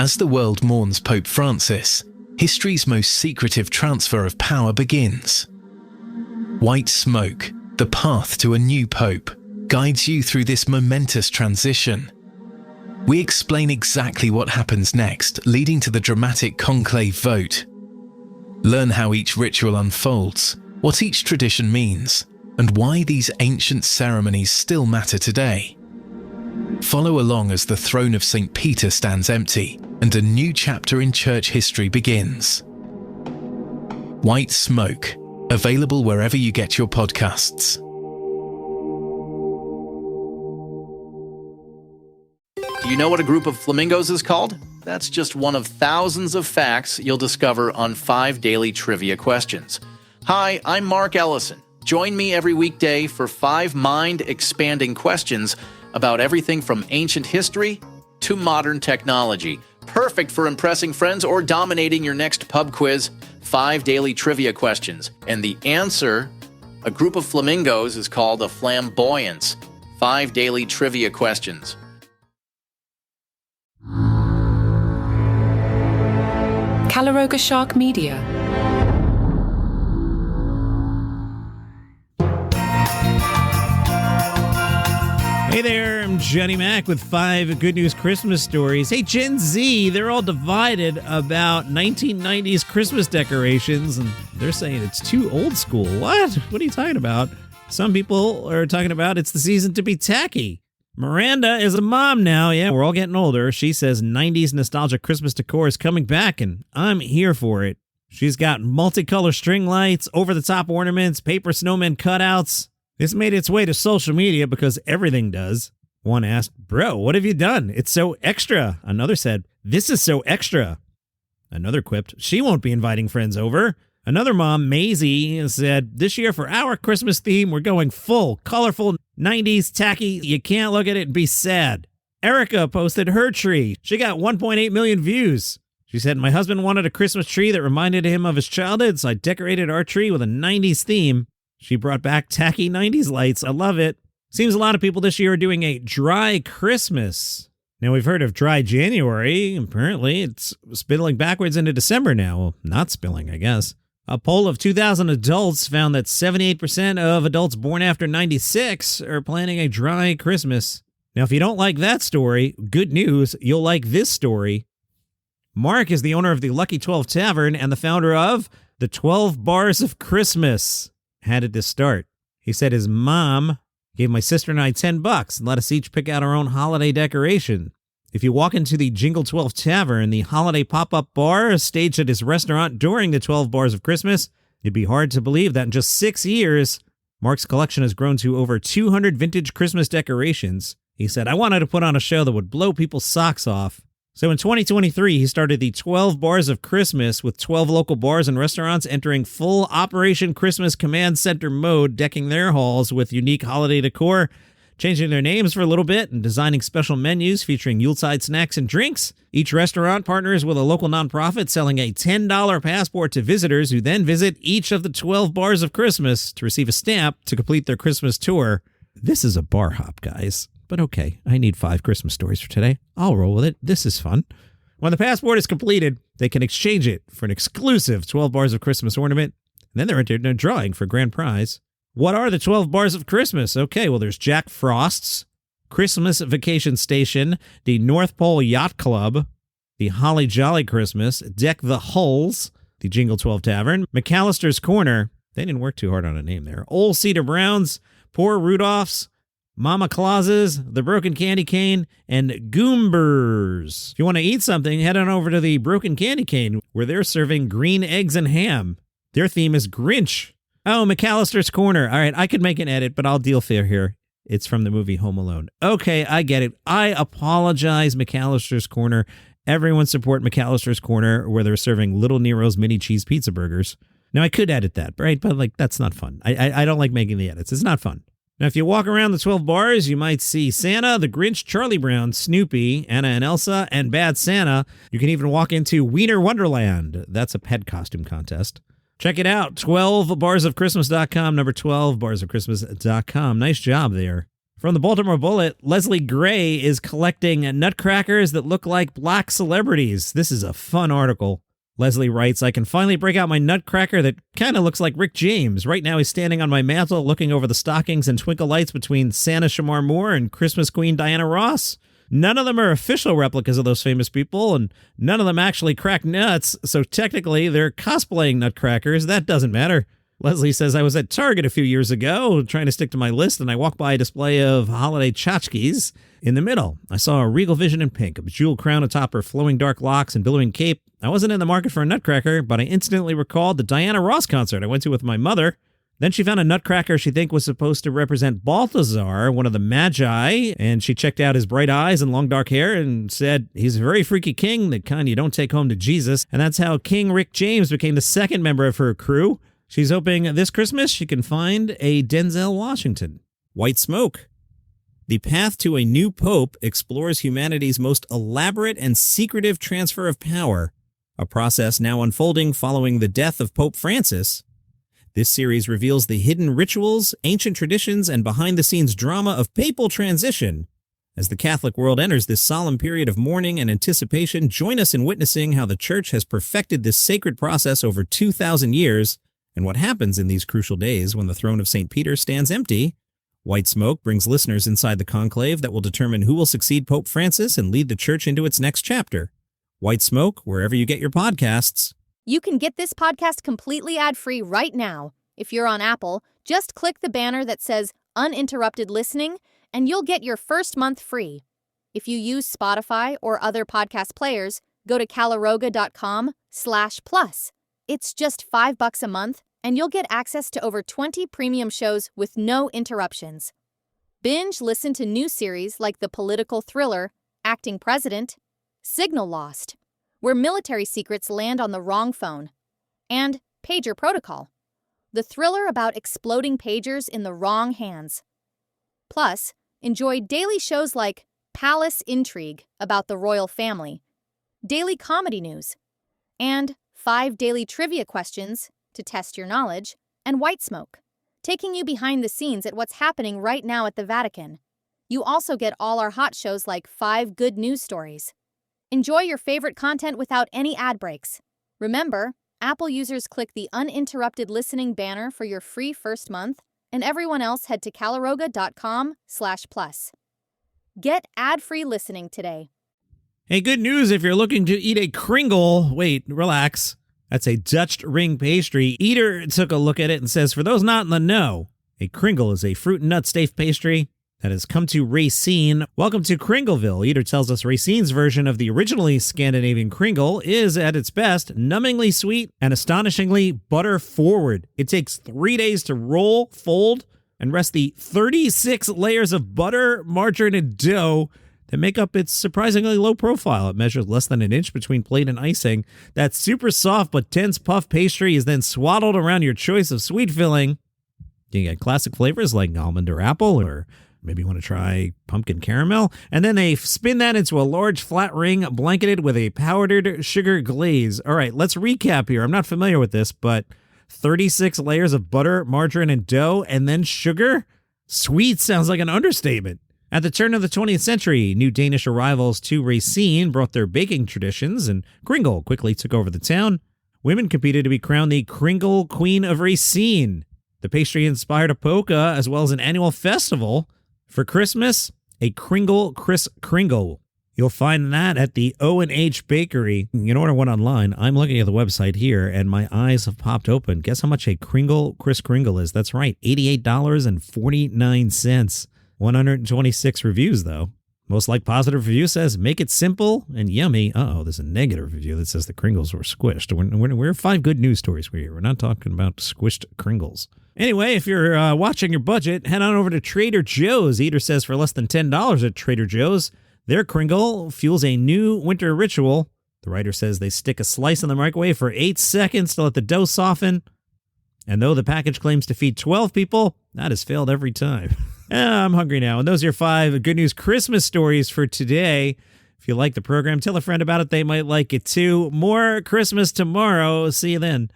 As the world mourns Pope Francis, history's most secretive transfer of power begins. White smoke, the path to a new pope, guides you through this momentous transition. We explain exactly what happens next, leading to the dramatic conclave vote. Learn how each ritual unfolds, what each tradition means, and why these ancient ceremonies still matter today. Follow along as the throne of St. Peter stands empty and a new chapter in church history begins. White Smoke, available wherever you get your podcasts. Do you know what a group of flamingos is called? That's just one of thousands of facts you'll discover on 5 daily trivia questions. Hi, I'm Mark Ellison. Join me every weekday for 5 mind-expanding questions about everything from ancient history to modern technology. Perfect for impressing friends or dominating your next pub quiz. 5 daily trivia questions. And the answer, a group of flamingos, is called a flamboyance. 5 daily trivia questions. Caloroga Shark Media. Hey there, I'm Johnny Mac with 5 good news Christmas stories. Hey, Gen Z, they're all divided about 1990s Christmas decorations, and they're saying it's too old school. What? What are you talking about? Some people are talking about it's the season to be tacky. Miranda is a mom now. Yeah, we're all getting older. She says 90s nostalgic Christmas decor is coming back, and I'm here for it. She's got multicolor string lights, over-the-top ornaments, paper snowman cutouts. This made its way to social media because everything does. One asked, "Bro, what have you done? It's so extra." Another said, "This is so extra." Another quipped, "She won't be inviting friends over." Another mom, Maisie, said, "This year for our Christmas theme, we're going full, colorful, 90s, tacky. You can't look at it and be sad." Erica posted her tree. She got 1.8 million views. She said, "My husband wanted a Christmas tree that reminded him of his childhood, so I decorated our tree with a 90s theme." She brought back tacky 90s lights. I love it. Seems a lot of people this year are doing a dry Christmas. Now, we've heard of dry January. Apparently, it's spilling backwards into December now. Well, not spilling, I guess. A poll of 2,000 adults found that 78% of adults born after 96 are planning a dry Christmas. Now, if you don't like that story, good news, you'll like this story. Mark is the owner of the Lucky 12 Tavern and the founder of the 12 Bars of Christmas. How did this start? He said his mom gave my sister and I $10 and let us each pick out our own holiday decoration. If you walk into the Jingle 12 Tavern, the holiday pop-up bar staged at his restaurant during the 12 Bars of Christmas, it'd be hard to believe that in just 6 years, Mark's collection has grown to over 200 vintage Christmas decorations. He said, "I wanted to put on a show that would blow people's socks off." So in 2023, he started the 12 Bars of Christmas with 12 local bars and restaurants entering full Operation Christmas Command Center mode, decking their halls with unique holiday decor, changing their names for a little bit, and designing special menus featuring Yuletide snacks and drinks. Each restaurant partners with a local nonprofit selling a $10 passport to visitors who then visit each of the 12 Bars of Christmas to receive a stamp to complete their Christmas tour. This is a bar hop, guys. But okay, I need 5 Christmas stories for today. I'll roll with it. This is fun. When the passport is completed, they can exchange it for an exclusive 12 Bars of Christmas ornament. And then they're entered in a drawing for a grand prize. What are the 12 Bars of Christmas? Okay, well, there's Jack Frost's, Christmas Vacation Station, the North Pole Yacht Club, the Holly Jolly Christmas, Deck the Hulls, the Jingle 12 Tavern, McAllister's Corner. They didn't work too hard on a name there. Old Cedar Browns, Poor Rudolph's, Mama Claus's, the Broken Candy Cane, and Goombers. If you want to eat something, head on over to the Broken Candy Cane, where they're serving green eggs and ham. Their theme is Grinch. Oh, McAllister's Corner. All right, I could make an edit, but I'll deal fair here. It's from the movie Home Alone. Okay, I get it. I apologize, McAllister's Corner. Everyone support McAllister's Corner, where they're serving Little Nero's mini cheese pizza burgers. Now, I could edit that, right? But, that's not fun. I don't like making the edits. It's not fun. Now, if you walk around the 12 bars, you might see Santa, the Grinch, Charlie Brown, Snoopy, Anna and Elsa, and Bad Santa. You can even walk into Wiener Wonderland. That's a pet costume contest. Check it out, 12barsofchristmas.com, number 12barsofchristmas.com. Nice job there. From the Baltimore Bullet, Leslie Gray is collecting nutcrackers that look like black celebrities. This is a fun article. Leslie writes, I can finally break out my nutcracker that kind of looks like Rick James. Right now he's standing on my mantle looking over the stockings and twinkle lights between Santa Shamar Moore and Christmas Queen Diana Ross. None of them are official replicas of those famous people, and none of them actually crack nuts, so technically they're cosplaying nutcrackers. That doesn't matter. Leslie says, I was at Target a few years ago trying to stick to my list, and I walked by a display of holiday tchotchkes. In the middle, I saw a regal vision in pink, a bejeweled crown atop her flowing dark locks and billowing cape. I wasn't in the market for a nutcracker, but I instantly recalled the Diana Ross concert I went to with my mother. Then she found a nutcracker she think was supposed to represent Balthazar, one of the Magi, and she checked out his bright eyes and long dark hair and said, he's a very freaky king, the kind you don't take home to Jesus. And that's how King Rick James became the second member of her crew. She's hoping this Christmas she can find a Denzel Washington. White smoke. The path to a new pope explores humanity's most elaborate and secretive transfer of power, a process now unfolding following the death of Pope Francis. This series reveals the hidden rituals, ancient traditions, and behind-the-scenes drama of papal transition. As the Catholic world enters this solemn period of mourning and anticipation, join us in witnessing how the Church has perfected this sacred process over 2,000 years, and what happens in these crucial days when the throne of St. Peter stands empty. White Smoke brings listeners inside the conclave that will determine who will succeed Pope Francis and lead the Church into its next chapter. White Smoke, wherever you get your podcasts. You can get this podcast completely ad-free right now. If you're on Apple, just click the banner that says Uninterrupted Listening, and you'll get your first month free. If you use Spotify or other podcast players, go to caloroga.com/plus. It's just $5 a month, and you'll get access to over 20 premium shows with no interruptions. Binge listen to new series like the political thriller Acting President, Signal Lost, where military secrets land on the wrong phone, and Pager Protocol, the thriller about exploding pagers in the wrong hands. Plus, enjoy daily shows like Palace Intrigue about the royal family, daily comedy news, and 5 daily trivia questions to test your knowledge, and White Smoke, taking you behind the scenes at what's happening right now at the Vatican. You also get all our hot shows like 5 good news stories. Enjoy your favorite content without any ad breaks. Remember, Apple users click the uninterrupted listening banner for your free first month, and everyone else head to caloroga.com/plus. Get ad-free listening today. Hey, good news if you're looking to eat a Kringle. Wait, relax. That's a Dutch ring pastry. Eater took a look at it and says, for those not in the know, a Kringle is a fruit and nut stafed pastry that has come to Racine. Welcome to Kringleville. Eater tells us Racine's version of the originally Scandinavian Kringle is, at its best, numbingly sweet and astonishingly butter-forward. It takes 3 days to roll, fold, and rest the 36 layers of butter, margarine, and dough that make up its surprisingly low profile. It measures less than an inch between plate and icing. That super soft but dense puff pastry is then swaddled around your choice of sweet filling. You get classic flavors like almond or apple, or maybe you want to try pumpkin caramel. And then they spin that into a large flat ring blanketed with a powdered sugar glaze. All right, let's recap here. I'm not familiar with this, but 36 layers of butter, margarine, and dough, and then sugar? Sweet sounds like an understatement. At the turn of the 20th century, new Danish arrivals to Racine brought their baking traditions, and Kringle quickly took over the town. Women competed to be crowned the Kringle Queen of Racine. The pastry inspired a polka as well as an annual festival. For Christmas, a Kringle Kris Kringle. You'll find that at the O&H Bakery. You can order one online. I'm looking at the website here, and my eyes have popped open. Guess how much a Kringle Kris Kringle is? That's right, $88.49. 126 reviews, though. Most like positive review says, make it simple and yummy. Uh-oh, there's a negative review that says the Kringles were squished. We're 5 good news stories here. We're not talking about squished Kringles. Anyway, if you're watching your budget, head on over to Trader Joe's. Eater says for less than $10 at Trader Joe's, their Kringle fuels a new winter ritual. The writer says they stick a slice in the microwave for 8 seconds to let the dough soften. And though the package claims to feed 12 people, that has failed every time. I'm hungry now. And those are your 5 good news Christmas stories for today. If you like the program, tell a friend about it. They might like it too. More Christmas tomorrow. See you then.